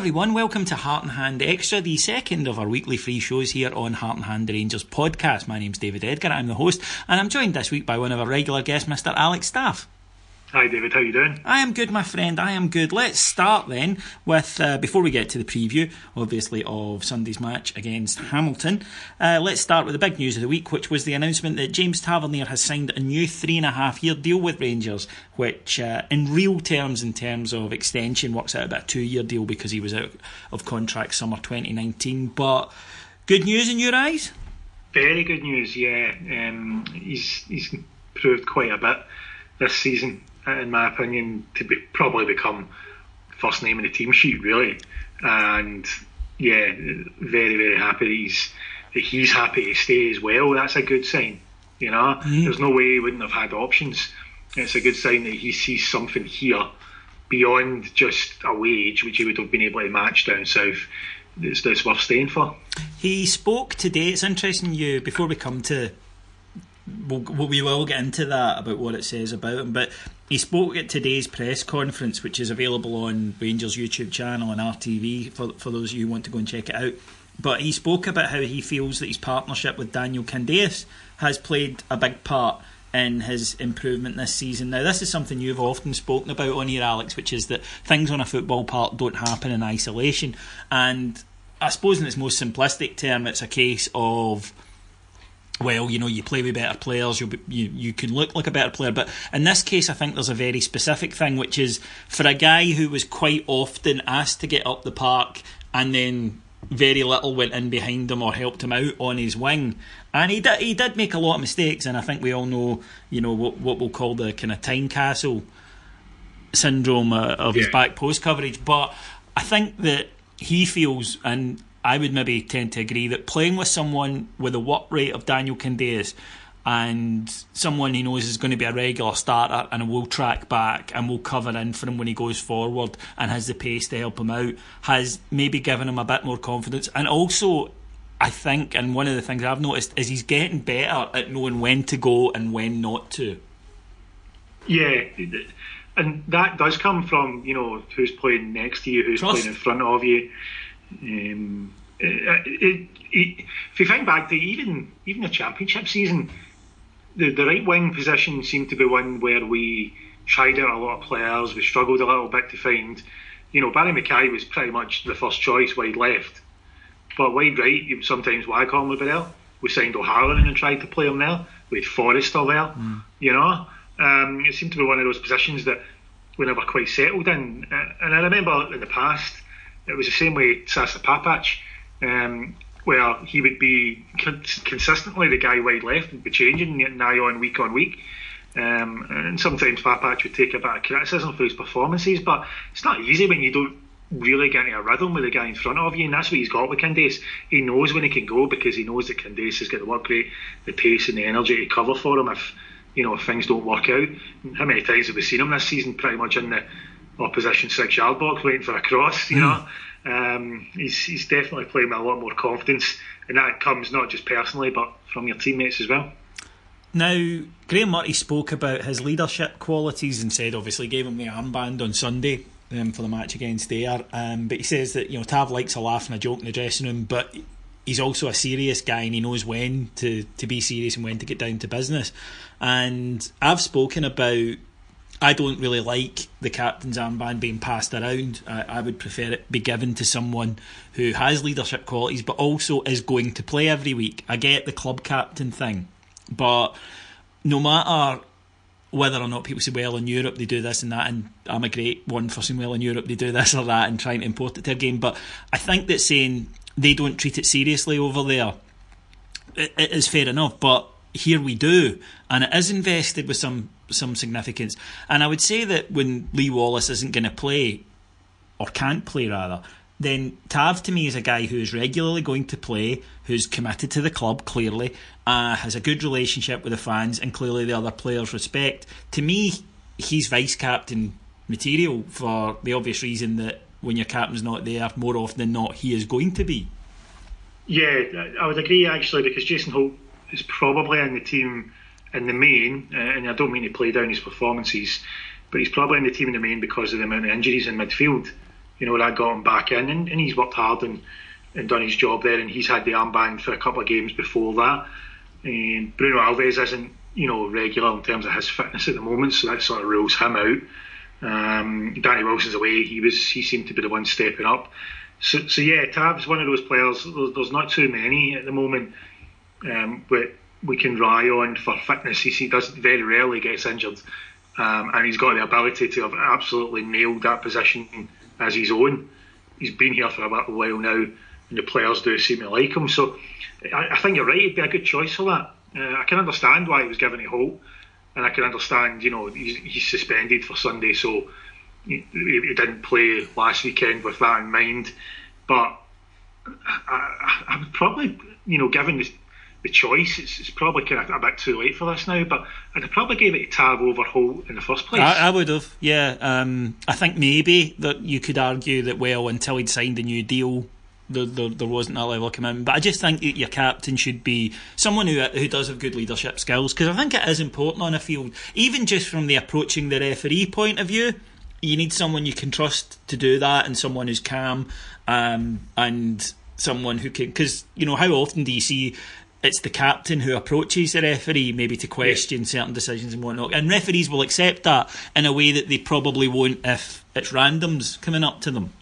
everyone, welcome to Heart and Hand Extra, the second of our weekly free shows here on Heart and Hand the Rangers podcast. My name's David Edgar, I'm the host, and I'm joined this week by one of our regular guests, Mr. Alex Staff. Hi David, how you doing? I am good, my friend, I am good. Let's start then with, before we get to the preview, obviously, of Sunday's match against Hamilton, let's start with the big news of the week, which was the announcement that James Tavernier has signed a new 3.5-year deal with Rangers, which in real terms, in terms of extension, works out about a 2-year deal because he was out of contract summer 2019. But good news in your eyes? Very good news, yeah. He's proved quite a bit this season, in my opinion, to probably become first name in the team sheet, really. And yeah, very, very happy that he's happy to stay as well. That's a good sign, you know. There's no way he wouldn't have had options. It's a good sign that he sees something here beyond just a wage, which he would have been able to match down south. That's worth staying for. He spoke today. It's interesting, before we come to, we will get into that about what it says about him, but he spoke at today's press conference, which is available on Rangers YouTube channel and RTV for those of you who want to go and check it out. But he spoke about how he feels that his partnership with Daniel Candeias has played a big part in his improvement this season. Now, this is something you've often spoken about on here, Alex, which is that things on a football park don't happen in isolation. And I suppose in its most simplistic term, it's a case of, well, you know, you play with better players, you can look like a better player. But in this case, I think there's a very specific thing, which is for a guy who was quite often asked to get up the park and then very little went in behind him or helped him out on his wing. And he did make a lot of mistakes, and I think we all know, you know, what we'll call the kind of time castle syndrome of his back post coverage. But I think that he feels, and I would maybe tend to agree, that playing with someone with the work rate of Daniel Candeias and someone he knows is going to be a regular starter and will track back and will cover in for him when he goes forward and has the pace to help him out, has maybe given him a bit more confidence. And also, I think, and one of the things I've noticed, is he's getting better at knowing when to go and when not to. Yeah, and that does come from, you know, who's playing next to you, who's playing in front of you. If you think back to even the championship season, the right wing position seemed to be one where we tried out a lot of players. We struggled a little bit to find, you know, Barry Mackay was pretty much the first choice wide left, but wide right, sometimes Waghorn would be there. We signed O'Halloran and tried to play him there. We had Forrester there. You know, it seemed to be one of those positions that we never quite settled in. And I remember in the past, it was the same way Sasa Papac, where he would be consistently the guy wide left, would be changing nigh on week, and sometimes Papac would take a bit of criticism for his performances, but it's not easy when you don't really get into a rhythm with the guy in front of you, and that's what he's got with Candeias. He knows when he can go, because he knows that Candeias has got the work rate, the pace and the energy to cover for him if things don't work out. How many times have we seen him this season pretty much in the opposition 6-yard box waiting for a cross, you know? He's definitely playing with a lot more confidence, and that comes not just personally but from your teammates as well. Now, Graham Murray spoke about his leadership qualities and said, obviously gave him the armband on Sunday for the match against Ayr, but he says that, you know, Tav likes a laugh and a joke in the dressing room, but he's also a serious guy and he knows when to be serious and when to get down to business. And I've spoken about, I don't really like the captain's armband being passed around. I would prefer it be given to someone who has leadership qualities but also is going to play every week. I get the club captain thing, but no matter whether or not people say, well, in Europe they do this and that, and I'm a great one for saying, well, in Europe they do this or that and trying to import it to their game, but I think that saying they don't treat it seriously over there, it is fair enough, but here we do, and it is invested with some significance. And I would say that when Lee Wallace isn't going to play, or can't play rather, then Tav to me is a guy who is regularly going to play, who's committed to the club clearly, has a good relationship with the fans, and clearly the other players respect. To me, he's vice captain material for the obvious reason that when your captain's not there, more often than not he is going to be. Yeah, I would agree actually, because Jason Holt is probably in the team in the main, and I don't mean to play down his performances, but he's probably in the team in the main because of the amount of injuries in midfield. that got him back in, and he's worked hard and done his job there, and he's had the armband for a couple of games before that. Bruno Alves isn't, regular in terms of his fitness at the moment, so that sort of rules him out. Danny Wilson's away. He seemed to be the one stepping up. So yeah, Tav's one of those players. There's not too many at the moment we can rely on for fitness. He does very rarely gets injured, and he's got the ability to have absolutely nailed that position as his own. He's been here for a while now, and the players do seem to like him. So I think you're right. It'd be a good choice for that. I can understand why he was given a Holt, and I can understand, he's suspended for Sunday, so he didn't play last weekend with that in mind. But I would probably, given the choice, it's probably kind of a bit too late for this now, but I'd have probably gave it to Tav over Holt in the first place. I would have, yeah. I think maybe that you could argue that, well, until he'd signed a new deal, there wasn't that level of commitment. But I just think that your captain should be someone who does have good leadership skills, because I think it is important on a field, even just from the approaching the referee point of view. You need someone you can trust to do that, and someone who's calm, and someone who can, because how often do you see it's the captain who approaches the referee maybe to question certain decisions and whatnot, and referees will accept that in a way that they probably won't if it's randoms coming up to them.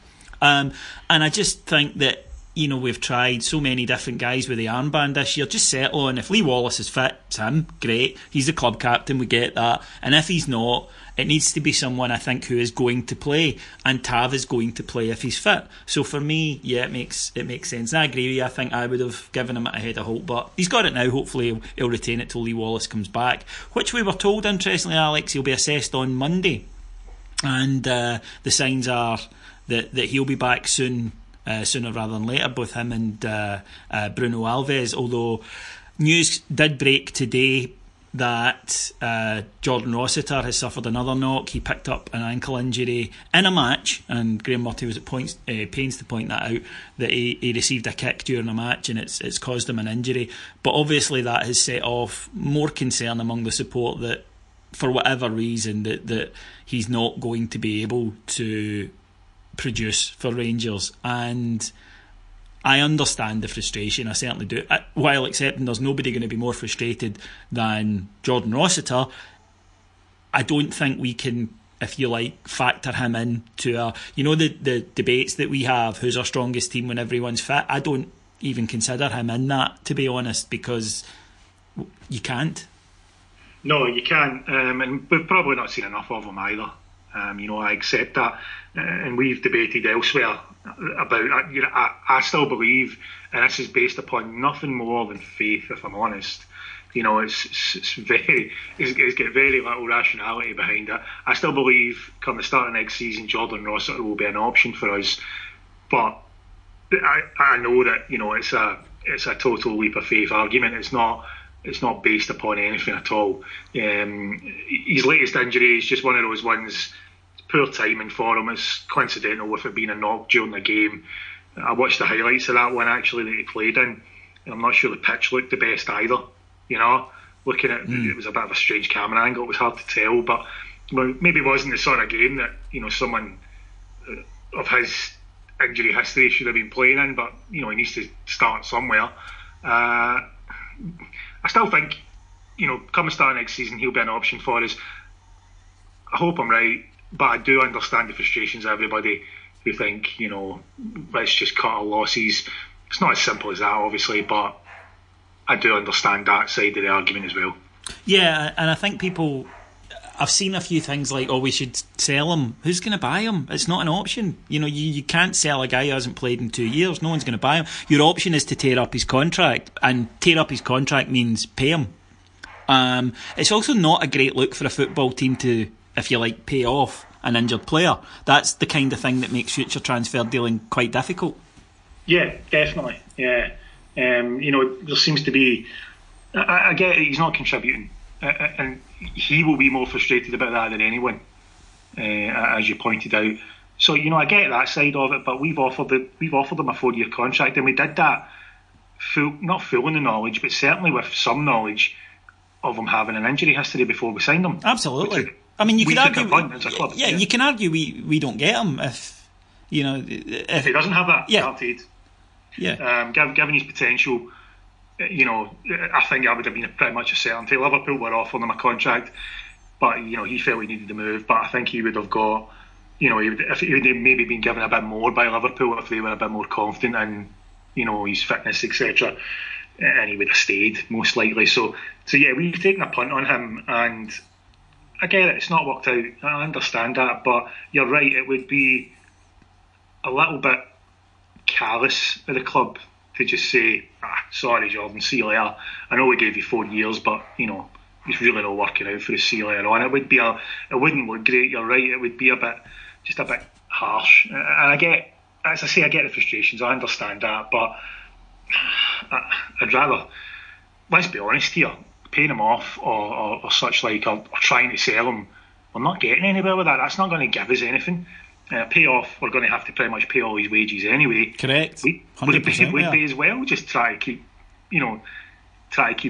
And I just think that we've tried so many different guys with the armband this year. Just settle on, if Lee Wallace is fit, it's him, great, he's the club captain, we get that. And if he's not, it needs to be someone, I think, who is going to play, and Tav is going to play if he's fit. So for me, yeah, it makes sense. And I agree with you. I think I would have given him it ahead of Holt, but he's got it now. Hopefully he'll retain it till Lee Wallace comes back, which we were told, interestingly, Alex, he'll be assessed on Monday, and the signs are that he'll be back soon, sooner rather than later, both him and Bruno Alves. Although news did break today that Jordan Rossiter has suffered another knock. He picked up an ankle injury in a match, and Graham Murty was at pains to point that out, that he received a kick during a match, and it's caused him an injury. But obviously that has set off more concern among the support that, for whatever reason, that he's not going to be able to produce for Rangers. And I understand the frustration, I certainly do, while accepting there's nobody going to be more frustrated than Jordan Rossiter. I don't think we can, if you like, factor him into the debates that we have, who's our strongest team when everyone's fit. I don't even consider him in that, to be honest, because you can't. No, you can't, and we've probably not seen enough of him either. I accept that, and we've debated elsewhere about. I still believe, and this is based upon nothing more than faith, if I'm honest. It's got very little rationality behind it. I still believe, come the start of next season, Jordan Rossiter will be an option for us, but I know that it's a total leap of faith argument. It's not based upon anything at all. His latest injury is just one of those ones. It's poor timing for him. It's coincidental with it being a knock during the game. I watched the highlights of that one actually that he played in, and I'm not sure the pitch looked the best either. Looking at it was a bit of a strange camera angle. It was hard to tell, but maybe it wasn't the sort of game that someone of his injury history should have been playing in. But he needs to start somewhere. I still think, come the start of next season, he'll be an option for us. I hope I'm right, but I do understand the frustrations of everybody who think, let's just cut our losses. It's not as simple as that, obviously, but I do understand that side of the argument as well. Yeah, and I think I've seen a few things like, we should sell him. Who's going to buy him? It's not an option. You can't sell a guy who hasn't played in 2 years. No one's going to buy him. Your option is to tear up his contract, and tear up his contract means pay him. It's also not a great look for a football team to, if you like, pay off an injured player. That's the kind of thing that makes future transfer dealing quite difficult. Yeah, definitely. Yeah. There seems to be... I get it, he's not contributing. And he will be more frustrated about that than anyone, as you pointed out. So I get that side of it, but we've offered him a 4-year contract, and we did that not full in the knowledge, but certainly with some knowledge of him having an injury history before we signed him. Absolutely. I mean, you could argue. You can argue we don't get him You know, if he doesn't have that, guaranteed. Yeah. Given his potential, you know, I think that would have been pretty much a certainty. Liverpool were offering him a contract, but you know, he felt he needed the move. But I think he would have got, you know, if he would have maybe been given a bit more by Liverpool if they were a bit more confident in, you know, his fitness, etc., and he would have stayed most likely. So yeah, we've taken a punt on him, and I get it, it's not worked out. I understand that, but you're right. It would be a little bit callous of the club to just say, sorry, Jordan, see you later. I know we gave you 4 years, but you know, it's really not working out for us. See you later on. It wouldn't look great. You're right. It would be a bit harsh. And I get the frustrations. I understand that, but I'd rather, let's be honest here, paying him off or such like, or trying to sell him. We're not getting anywhere with that. That's not going to give us anything. Pay off, we're going to have to pretty much pay all his wages anyway. Correct. Would it be as well just try to keep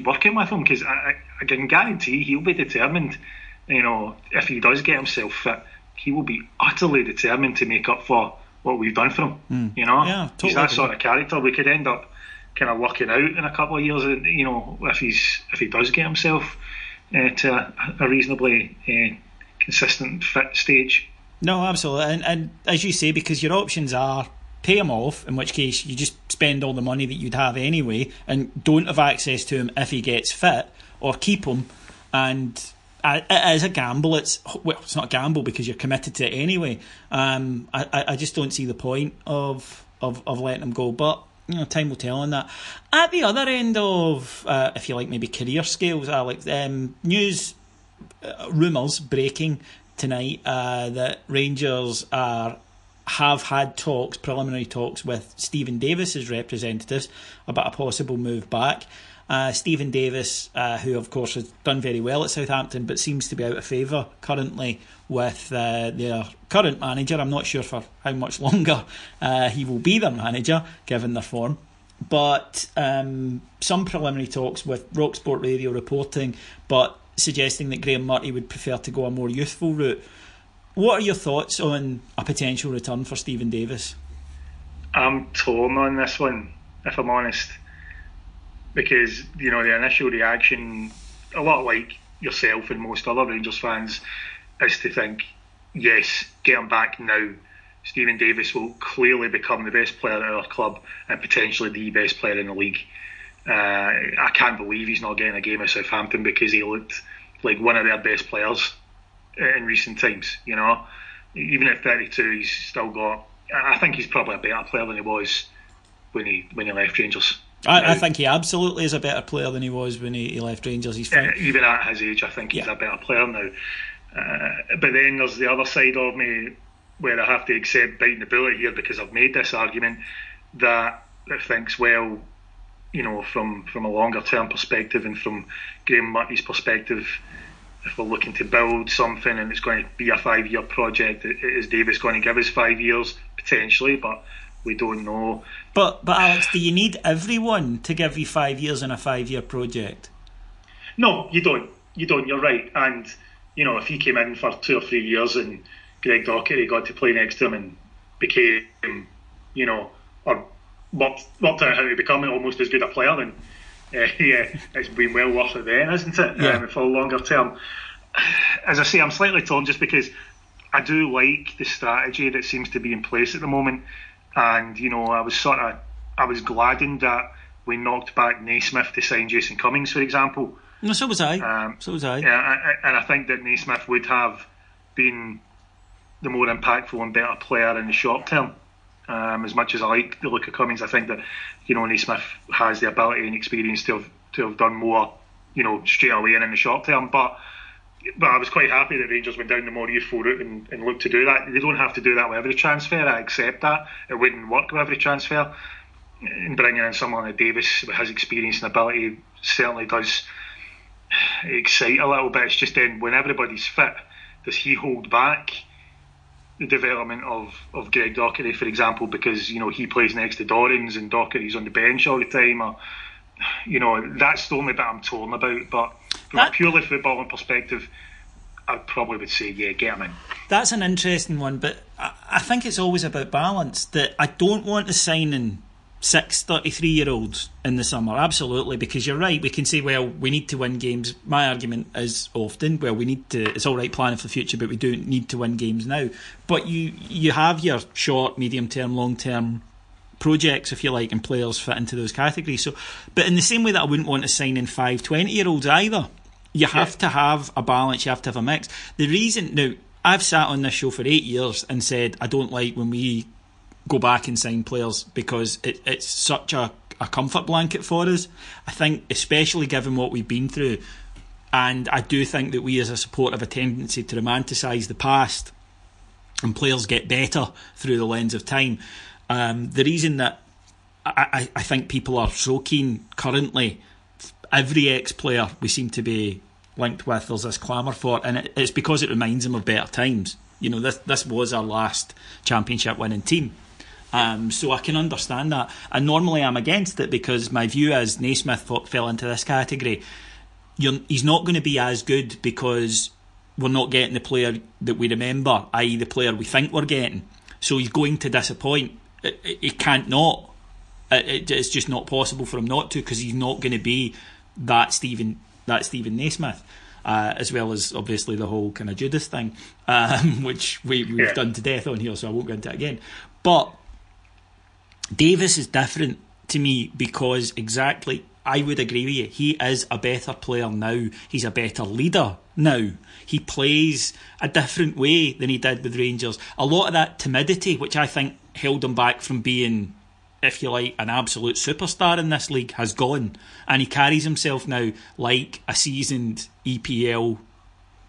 working with him, because I can guarantee he'll be determined. You know, if he does get himself fit, he will be utterly determined to make up for what we've done for him. You know, totally. He's that sort of character. We could end up kind of working out in a couple of years, you know, if he does get himself to a reasonably consistent fit stage. No, absolutely, and as you say, because your options are pay him off, in which case you just spend all the money that you'd have anyway and don't have access to him if he gets fit, or keep him. And it is a gamble. It's not a gamble because you're committed to it anyway. I just don't see the point of letting him go, but you know, time will tell on that. At the other end of, if you like, maybe career scales, Alex, news, rumours breaking tonight that Rangers have had preliminary talks with Stephen Davis's representatives about a possible move back. Stephen Davis, who of course has done very well at Southampton, but seems to be out of favour currently with their current manager. I'm not sure for how much longer he will be their manager, given their form. But some preliminary talks with Rock Sport Radio reporting, but suggesting that Graham Murty would prefer to go a more youthful route. What are your thoughts on a potential return for Stephen Davis? I'm torn on this one, if I'm honest, because you know the initial reaction, a lot like yourself and most other Rangers fans, is to think, yes, get him back now. Stephen Davis will clearly become the best player at our club and potentially the best player in the league. I can't believe he's not getting a game at Southampton, because he looked like one of their best players in recent times. You know, even at 32, he's still got. I think he's probably a better player than he was when he left Rangers. I think he absolutely is a better player than he was when he left Rangers. He's even at his age, I think he's a better player now. But then there's the other side of me where I have to accept biting the bullet here, because I've made this argument that thinks, well, you know, from a longer term perspective and from Graham Murty's perspective, if we're looking to build something and it's going to be a 5-year project, is Davis going to give us 5 years? Potentially, but we don't know. But Alex, do you need everyone to give you 5 years in a 5-year project? No, you don't. You're right. And you know, if he came in for 2 or 3 years and Greg Docherty got to play next to him and became, you know, or worked out how to become almost as good a player, then it's been well worth it then, isn't it? For a longer term. As I say, I'm slightly torn just because I do like the strategy that seems to be in place at the moment. And you know, I was gladdened that we knocked back Naismith to sign Jason Cummings, for example. No, so was I. Yeah, and I think that Naismith would have been the more impactful and better player in the short term. As much as I like the look of Cummings, I think that, you know, Naismith has the ability and experience to have done more, you know, straight away and in the short term. But I was quite happy that Rangers went down the more youthful route and looked to do that. They don't have to do that with every transfer. I accept that. It wouldn't work with every transfer. And bringing in someone like Davis with his experience and ability certainly does excite a little bit. It's just then when everybody's fit, does he hold back the development of Greg Docherty, for example, because, you know, he plays next to Dorrans and Docherty's on the bench all the time? Or, you know, that's the only bit I'm torn about. But from a purely footballing perspective, I probably would say, yeah, get him in. That's an interesting one, but I think it's always about balance. That I don't want to sign in 33-year-olds in the summer, absolutely, because you're right, we can say, well, we need to win games. My argument is often, well, it's all right planning for the future, but we do need to win games now. But you have your short, medium term, long term projects, if you like, and players fit into those categories. So, but in the same way that I wouldn't want to sign in 20-year-olds either, you have to have a balance, you have to have a mix. The reason, now, I've sat on this show for 8 years and said I don't like when we go back and sign players because it's such a comfort blanket for us. I think, especially given what we've been through, and I do think that we as a support have a tendency to romanticise the past, and players get better through the lens of time. The reason that I think people are so keen currently, every ex-player we seem to be linked with, there's this clamour for, and it's because it reminds them of better times. You know, this was our last championship winning team. So I can understand that, and normally I'm against it because my view is Naismith fell into this category. He's not going to be as good because we're not getting the player that we remember, i.e. the player we think we're getting. So he's going to disappoint. He can't not. It's just not possible for him not to, because he's not going to be that Stephen Naismith. As well as obviously the whole kind of Judas thing, which we've done to death on here, so I won't go into it again. But Davis is different to me because exactly, I would agree with you, he is a better player now. He's a better leader now. He plays a different way than he did with Rangers. A lot of that timidity, which I think held him back from being, if you like, an absolute superstar in this league, has gone, and he carries himself now like a seasoned EPL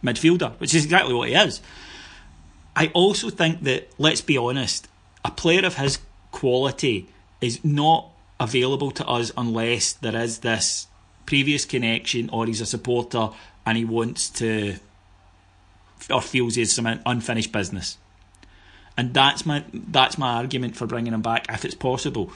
midfielder, which is exactly what he is. I also think that, let's be honest, a player of his quality is not available to us unless there is this previous connection, or he's a supporter and he wants to, or feels he has some unfinished business. And that's my argument for bringing him back if it's possible.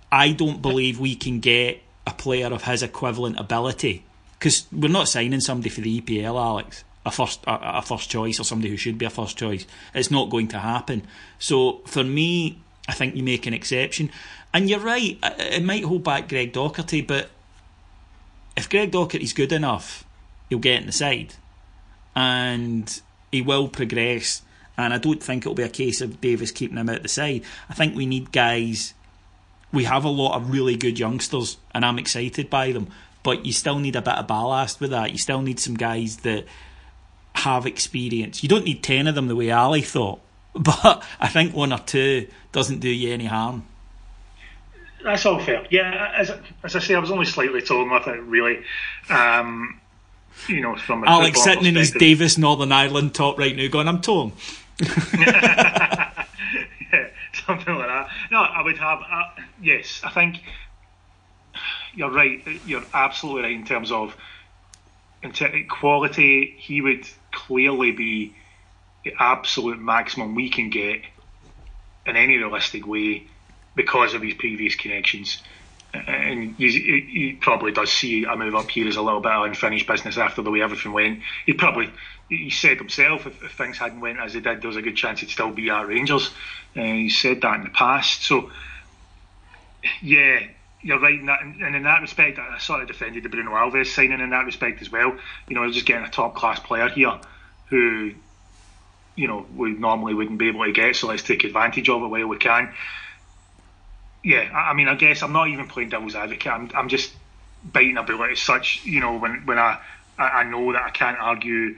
I don't believe we can get a player of his equivalent ability, because we're not signing somebody for the EPL, Alex, a first choice, or somebody who should be a first choice. It's not going to happen. So for me, I think you make an exception. And you're right, it might hold back Greg Docherty, but if Greg Docherty's good enough, he'll get in the side and he will progress. And I don't think it'll be a case of Davis keeping him out the side. I think we need guys. We have a lot of really good youngsters, and I'm excited by them. But you still need a bit of ballast with that. You still need some guys that have experience. You don't need 10 of them the way Ali thought, but I think 1 or 2 doesn't do you any harm. That's all fair. Yeah, as I say, I was only slightly torn with it, really. From a Alex sitting in his Davis Northern Ireland top right now going, I'm torn. Yeah, something like that. No, I would have. Yes, I think you're right. You're absolutely right in terms of quality. He would clearly be the absolute maximum we can get in any realistic way because of his previous connections. And he probably does see a move up here as a little bit of unfinished business after the way everything went. He said himself, if things hadn't went as they did, there was a good chance he'd still be at Rangers. He said that in the past. So, yeah, you're right in that. And in that respect, I sort of defended the Bruno Alves signing in that respect as well. We're just getting a top-class player here who, we normally wouldn't be able to get, so let's take advantage of it while we can. Yeah, I mean, I guess I'm not even playing devil's advocate. I'm just biting a bullet as such. When I know that I can't argue,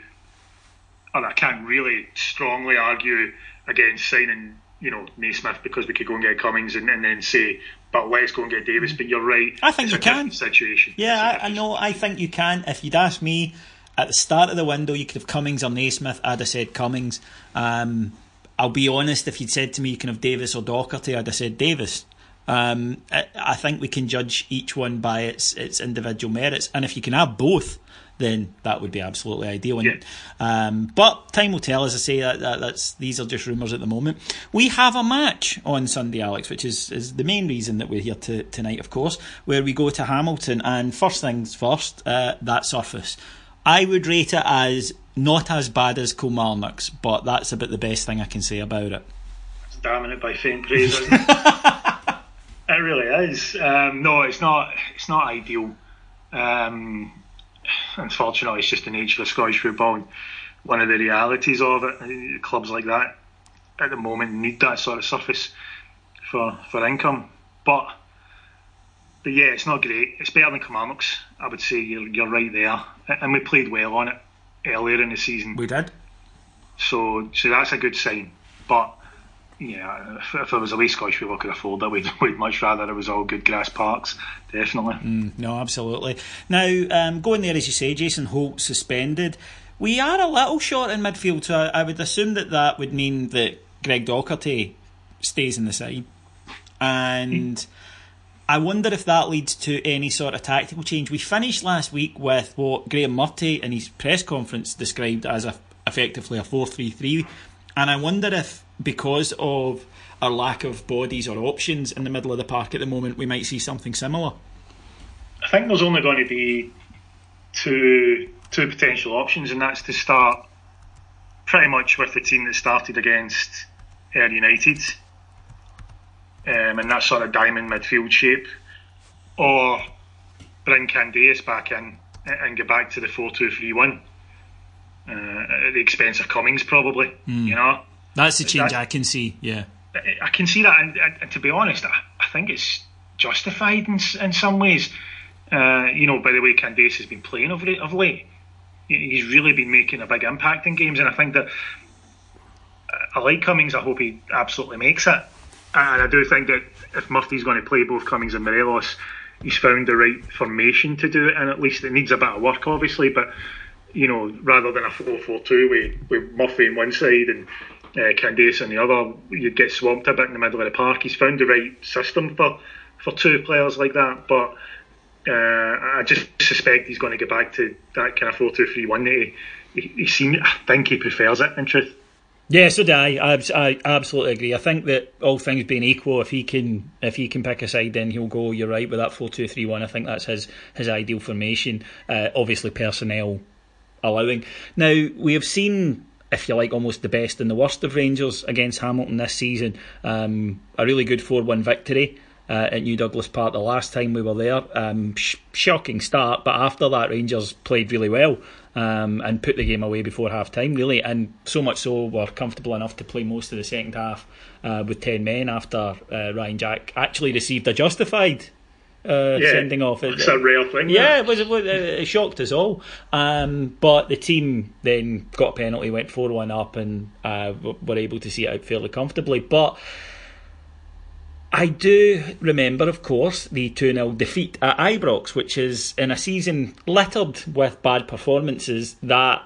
or I can't really strongly argue against signing, Naismith, because we could go and get Cummings and then say, but let's go and get Davis. But you're right. I think you can. Situation. Yeah, I know. I think you can. If you'd asked me at the start of the window, you could have Cummings or Naismith. I'd have said Cummings. I'll be honest. If you'd said to me you can have Davis or Docherty, I'd have said Davis. I think we can judge each one by its individual merits, and if you can have both, then that would be absolutely ideal. Yeah. But time will tell. As I say, that's these are just rumours at the moment. We have a match on Sunday, Alex, which is the main reason that we're here tonight, of course, where we go to Hamilton. And first things first, that surface, I would rate it as not as bad as Kilmarnock's, but that's about the best thing I can say about it. It's damning it by faint praise, isn't it? It really is. No, it's not. It's not ideal. Unfortunately, it's just the nature of Scottish football, and one of the realities of it. Clubs like that at the moment need that sort of surface for income, but yeah, it's not great. It's better than Kilmarnock's. I would say you're right there, and we played well on it earlier in the season. We did. So that's a good sign. But yeah, if it was the way Scottish people could afford it, we'd much rather it was all good grass parks. Definitely. No, absolutely. Now, going there, as you say, Jason Holt suspended. We are a little short in midfield, so I would assume that would mean that Greg Docherty stays in the side. And I wonder if that leads to any sort of tactical change. We finished last week with what Graham Murty in his press conference described as effectively a 4-3-3, and I wonder if, because of our lack of bodies or options in the middle of the park at the moment, we might see something similar. I think there's only going to be two potential options, and that's to start pretty much with the team that started against Ayr United, in that sort of diamond midfield shape, or bring Candace back in and get back to the 4-2-3-1 at the expense of Cummings, probably. You know, that's the change I can see. Yeah, I can see that, and to be honest, I think it's justified in some ways. By the way Candace has been playing of late, he's really been making a big impact in games, and I think that I like Cummings. I hope he absolutely makes it. And I do think that if Murphy's going to play both Cummings and Morelos, he's found the right formation to do it, and at least it needs a bit of work, obviously, but rather than a 4-4-2 with Murphy on one side and Candace on the other, you'd get swamped a bit in the middle of the park. He's found the right system for two players like that, but I just suspect he's going to get back to that kind of 4-2-3-1 that I think he prefers it, in truth. Yeah, so do I. I absolutely agree. I think that all things being equal, if he can pick a side, then he'll go. You're right with that 4-2-3-1. I think that's his ideal formation. Obviously, personnel allowing. Now we have seen, if you like, almost the best and the worst of Rangers against Hamilton this season. A really good 4-1 victory at New Douglas Park the last time we were there. Shocking start, but after that Rangers played really well and put the game away before half time, really, and so much so were comfortable enough to play most of the second half with 10 men after Ryan Jack actually received a justified sending off. It's a rare thing. Yeah, it shocked us all. But the team then got a penalty, went 4-1 up, and were able to see it out fairly comfortably. But I do remember, of course, the 2-0 defeat at Ibrox, which is in a season littered with bad performances that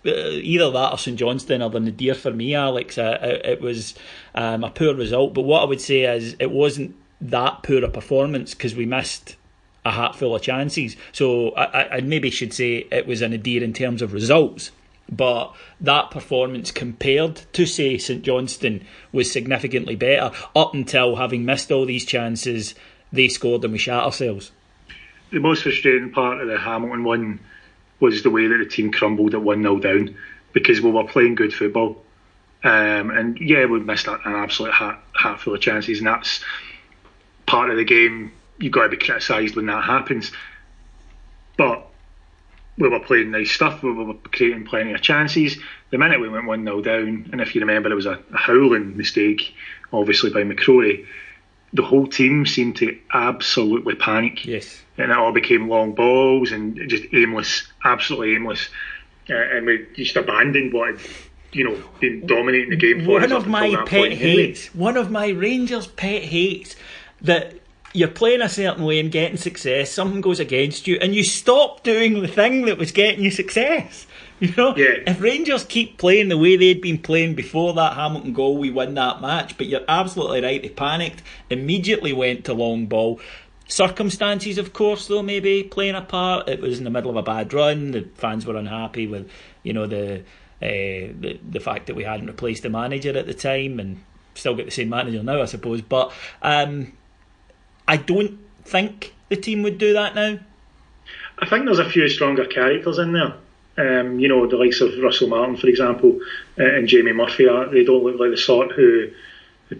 either that or St Johnstone are the nadir for me, Alex. It was a poor result, but what I would say is it wasn't that poor a performance because we missed a hatful of chances. So I maybe should say it was a nadir in terms of results. But that performance compared to, say, St Johnstone was significantly better up until, having missed all these chances, they scored and we shat ourselves. The most frustrating part of the Hamilton one was the way that the team crumbled at 1-0 down, because we were playing good football. And yeah, we missed an absolute hatful of chances, and that's part of the game. You've got to be criticised when that happens. But we were playing nice stuff, we were creating plenty of chances. The minute we went 1-0 down, and if you remember, it was a howling mistake, obviously, by McCrory, the whole team seemed to absolutely panic. Yes. And it all became long balls and just aimless, absolutely aimless. And we just abandoned what had, been dominating the game for us. One of my pet hates, one of my Rangers' pet hates, that you're playing a certain way and getting success, something goes against you, and you stop doing the thing that was getting you success. Yeah. If Rangers keep playing the way they'd been playing before that Hamilton goal, we win that match. But you're absolutely right, they panicked, immediately went to long ball. Circumstances, of course, though, maybe playing a part. It was in the middle of a bad run, the fans were unhappy with the fact that we hadn't replaced the manager at the time, and still get the same manager now, I suppose. But I don't think the team would do that now. I think there's a few stronger characters in there. The likes of Russell Martin, for example, and Jamie Murphy, they don't look like the sort who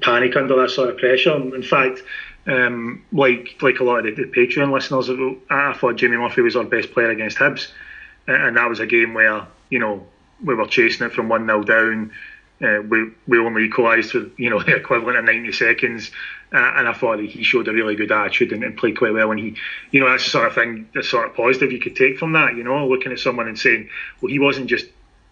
panic under that sort of pressure. In fact, like a lot of the Patreon listeners, I thought Jamie Murphy was our best player against Hibs, and that was a game where we were chasing it from 1-0 down. We only equalised with the equivalent of 90 seconds, and I thought he showed a really good attitude and played quite well. And he, that's the sort of thing, the sort of positive you could take from that. Looking at someone and saying, well, he wasn't just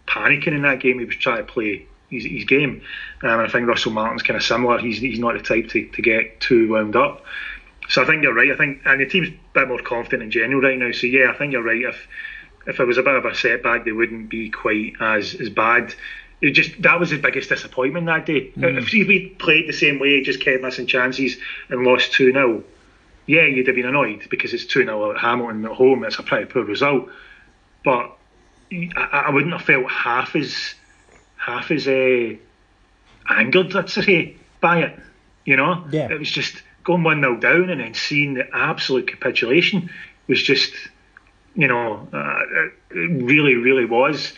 panicking in that game; he was trying to play his game. And I think Russell Martin's kind of similar. He's not the type to get too wound up. So I think you're right. And the team's a bit more confident in general right now. So yeah, I think you're right. If it was a bit of a setback, they wouldn't be quite as bad. That was the biggest disappointment that day. If we played the same way, just kept missing chances and lost 2-0, yeah, you'd have been annoyed because it's 2-0 at Hamilton at home. It's a pretty poor result. But I wouldn't have felt half as angered, I'd say, by it. Yeah. It was just going 1-0 down and then seeing the absolute capitulation was just, it really, really was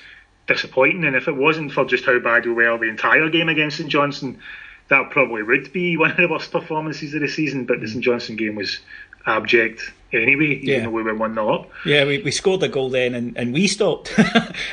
disappointing. And if it wasn't for just how bad we were the entire game against St Johnstone, that probably would be one of the worst performances of the season. But the St Johnstone game was abject anyway, even though we were 1-0 up. Yeah, we scored a goal then and we stopped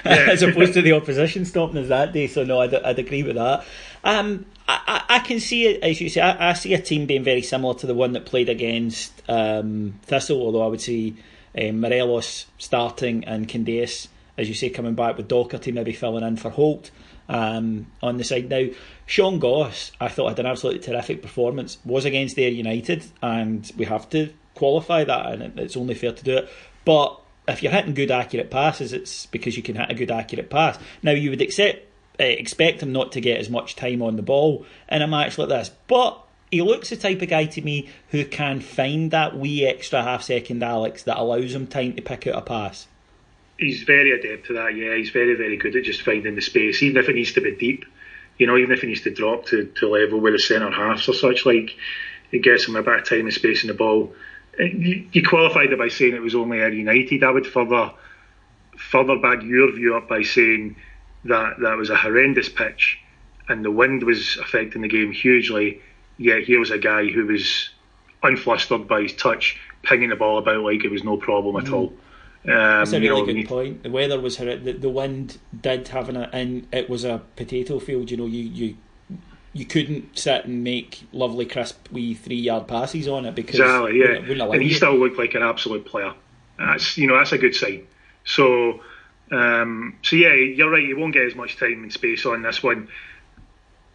as opposed to the opposition stopping us that day. So no, I'd agree with that. I can see it, as you say, I see a team being very similar to the one that played against Thistle, although I would see Morelos starting and Candace, as you say, coming back with Docherty maybe filling in for Holt on the side. Now, Sean Goss, I thought had an absolutely terrific performance, was against Ayr United, and we have to qualify that, and it's only fair to do it. But if you're hitting good accurate passes, it's because you can hit a good accurate pass. Now, you would expect him not to get as much time on the ball in a match like this, but he looks the type of guy to me who can find that wee extra half-second Alex that allows him time to pick out a pass. He's very adept to that, yeah. He's very, very good at just finding the space, even if it needs to be deep. Even if he needs to drop to level with the centre halves or such, like, it gets him a bit of time and space in the ball. You qualified it by saying it was only Ayr United. I would further bag your view up by saying that was a horrendous pitch and the wind was affecting the game hugely, yet here was a guy who was unflustered by his touch, pinging the ball about like it was no problem at all. That's a really good point. The weather was horrendous. The wind did have and it was a potato field. You couldn't sit and make lovely crisp wee 3-yard passes on it because exactly, yeah. And he still looked like an absolute player. That's a good sign. So yeah, you're right. He won't get as much time and space on this one,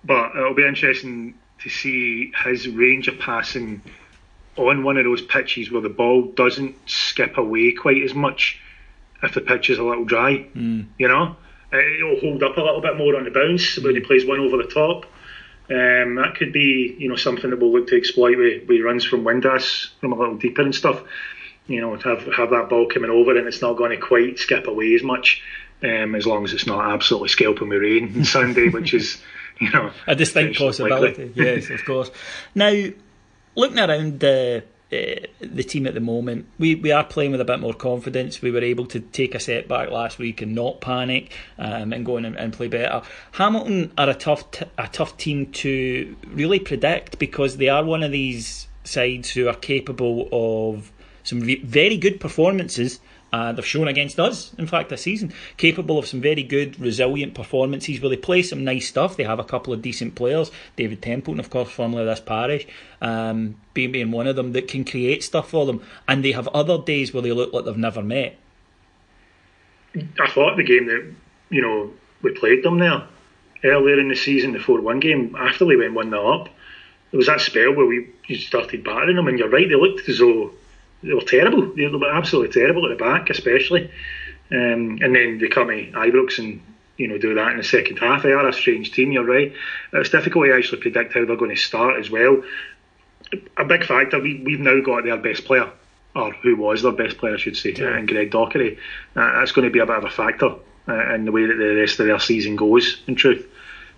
but it'll be interesting to see his range of passing on one of those pitches where the ball doesn't skip away quite as much if the pitch is a little dry. It'll hold up a little bit more on the bounce when he plays one over the top. That could be something that we'll look to exploit with runs from Windass from a little deeper and stuff. Have that ball coming over and it's not going to quite skip away as much, as long as it's not absolutely scalping with rain on Sunday, which is a distinct possibility. Yes, of course. Now, looking around the team at the moment, we are playing with a bit more confidence. We were able to take a setback last week and not panic and go in and play better. Hamilton are a tough team to really predict because they are one of these sides who are capable of some very good performances. They've shown against us, in fact, this season, capable of some very good, resilient performances where they play some nice stuff. They have a couple of decent players. David Templeton, of course, formerly of this parish, being one of them that can create stuff for them. And they have other days where they look like they've never met. I thought the game that, we played them there earlier in the season, the 4-1 game, after they went 1-0 up, there was that spell where we started battering them, and you're right, they looked as though they were terrible. They were absolutely terrible at the back, especially. And then they come to Ibrox and do that in the second half. They are a strange team. You're right. It's difficult to actually predict how they're going to start as well. A big factor. We've now got their best player, or who was their best player, I should say, and Greg Docherty. That's going to be a bit of a factor in the way that the rest of their season goes. In truth,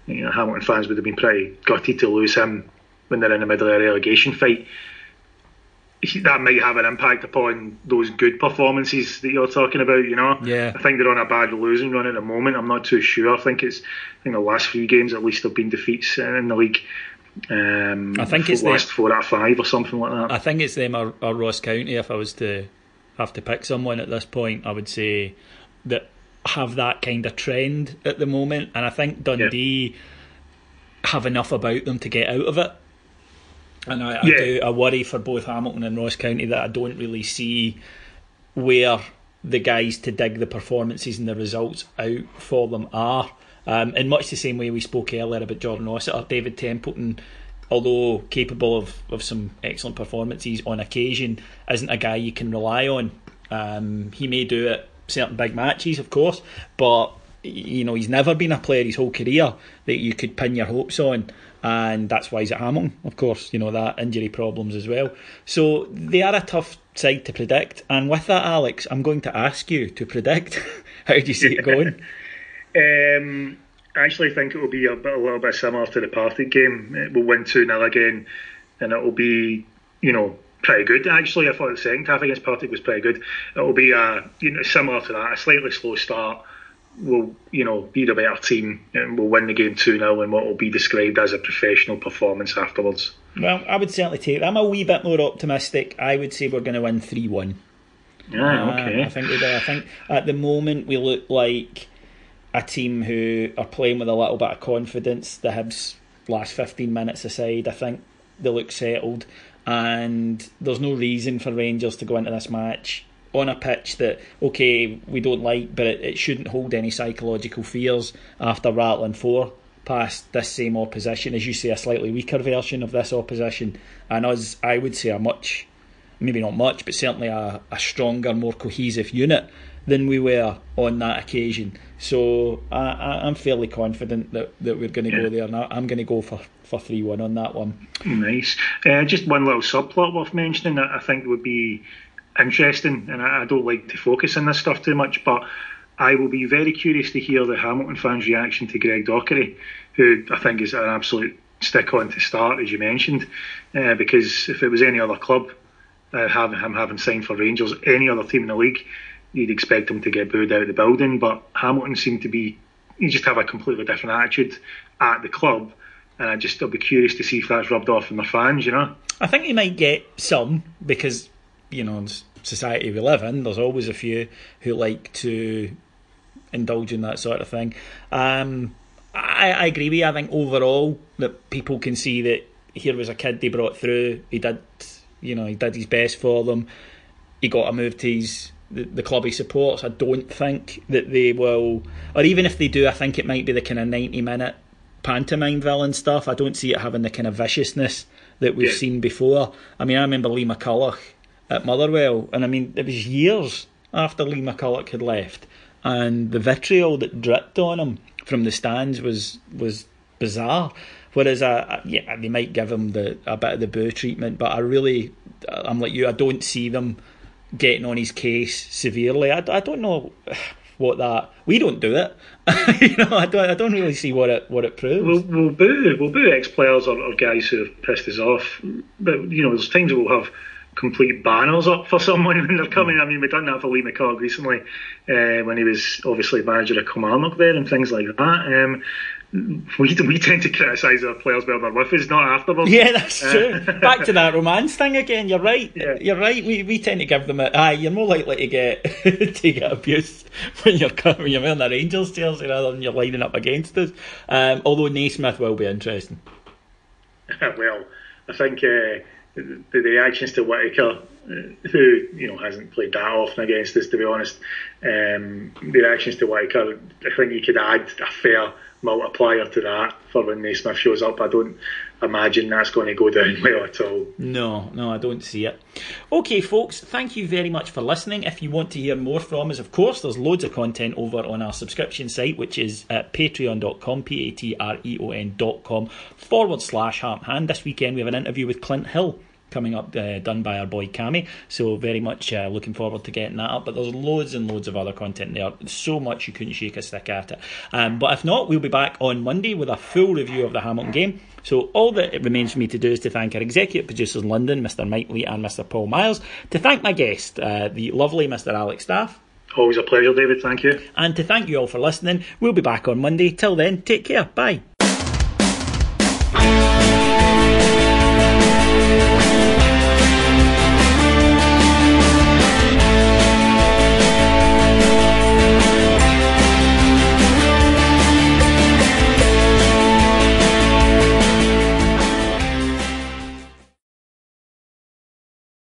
Hamilton fans would have been pretty gutted to lose him when they're in the middle of a relegation fight. that might have an impact upon those good performances that you're talking about. Yeah. I think they're on a bad losing run at the moment. I'm not too sure. I think the last 3 games at least have been defeats in the league. I think it's last 4 out of 5 or something like that. I think it's them or Ross County. If I was to have to pick someone at this point, I would say that have that kind of trend at the moment, and I think Dundee have enough about them to get out of it. And I worry for both Hamilton and Ross County that I don't really see where the guys to dig the performances and the results out for them are. In much the same way we spoke earlier about Jordan Rossiter, David Templeton, although capable of some excellent performances on occasion, isn't a guy you can rely on. He may do it certain big matches, of course, but he's never been a player his whole career that you could pin your hopes on. And that's why he's at Hamilton, of course, that injury problems as well. So they are a tough side to predict. And with that, Alex, I'm going to ask you to predict. How do you see it going? I actually think it will be a little bit similar to the Partick game. We'll win 2-0 again, and it will be, pretty good. Actually, I thought the second half against Partick was pretty good. It will be similar to that, a slightly slow start. We'll be the better team and we'll win the game 2-0 in what will be described as a professional performance afterwards. Well, I would certainly take that. I'm a wee bit more optimistic. I would say we're going to win 3-1. Okay. I think we do. I think at the moment we look like a team who are playing with a little bit of confidence. The Hibs last 15 minutes aside, I think they look settled, and there's no reason for Rangers to go into this match on a pitch that, okay, we don't like, but it shouldn't hold any psychological fears after rattling 4 past this same opposition. As you say, a slightly weaker version of this opposition, and us, I would say, a much, maybe not much, but certainly a stronger, more cohesive unit than we were on that occasion. So I'm fairly confident that we're going to go there, and I'm going to go for 3-1 on that one. Nice. Just one little subplot worth mentioning that I think would be interesting, and I don't like to focus on this stuff too much, but I will be very curious to hear the Hamilton fans' reaction to Greg Dockery, who I think is an absolute stick-on to start, as you mentioned, because if it was any other club, having signed for Rangers, any other team in the league, you'd expect him to get booed out of the building, but Hamilton seem to be, you just have a completely different attitude at the club, and I'll be curious to see if that's rubbed off on the fans, I think he might get some, because in society we live in, there's always a few who like to indulge in that sort of thing. I agree with you. I think overall that people can see that here was a kid they brought through. He did his best for them. He got a move to the club he supports. I don't think that they will, or even if they do, I think it might be the kind of 90-minute pantomime villain stuff. I don't see it having the kind of viciousness that we've seen before. I mean, I remember Lee McCulloch at Motherwell, and I mean, it was years after Lee McCulloch had left, and the vitriol that dripped on him from the stands was bizarre. Whereas they might give him a bit of the boo treatment, but I'm like you, I don't see them getting on his case severely. I don't know what that, we don't do it. I don't really see what it proves. We'll boo ex-players or guys who have pissed us off, but there's times we'll have complete banners up for someone when they're coming. I mean, we've done that for Lee McCulloch recently, when he was obviously manager of Kilmarnock there and things like that. We tend to criticise our players when they're with us, not afterwards. Yeah, that's true. Back to that romance thing again. You're right. Yeah. You're right. We tend to give them you're more likely to get abused when you're wearing the Rangers jersey rather than you're lining up against us. Although Naismith will be interesting. Well, I think the reactions to Whittaker, who hasn't played that often against us, to be honest, the reactions to Whittaker, I think you could add a fair multiplier to that for when Naismith shows up. I don't imagine that's going to go down well at all. No, I don't see it. Okay, folks, thank you very much for listening. If you want to hear more from us, of course, there's loads of content over on our subscription site, which is at patreon.com, patreon.com/Heart and Hand. This weekend we have an interview with Clint Hill, coming up, done by our boy Cammy. So very much looking forward to getting that up. But there's loads and loads of other content there. So much you couldn't shake a stick at it. But if not, we'll be back on Monday with a full review of the Hamilton game. So all that it remains for me to do is to thank our executive producers in London, Mr. Mike Lee and Mr. Paul Miles, to thank my guest, the lovely Mr. Alex Staff. Always a pleasure, David. Thank you. And to thank you all for listening. We'll be back on Monday. Till then, take care. Bye.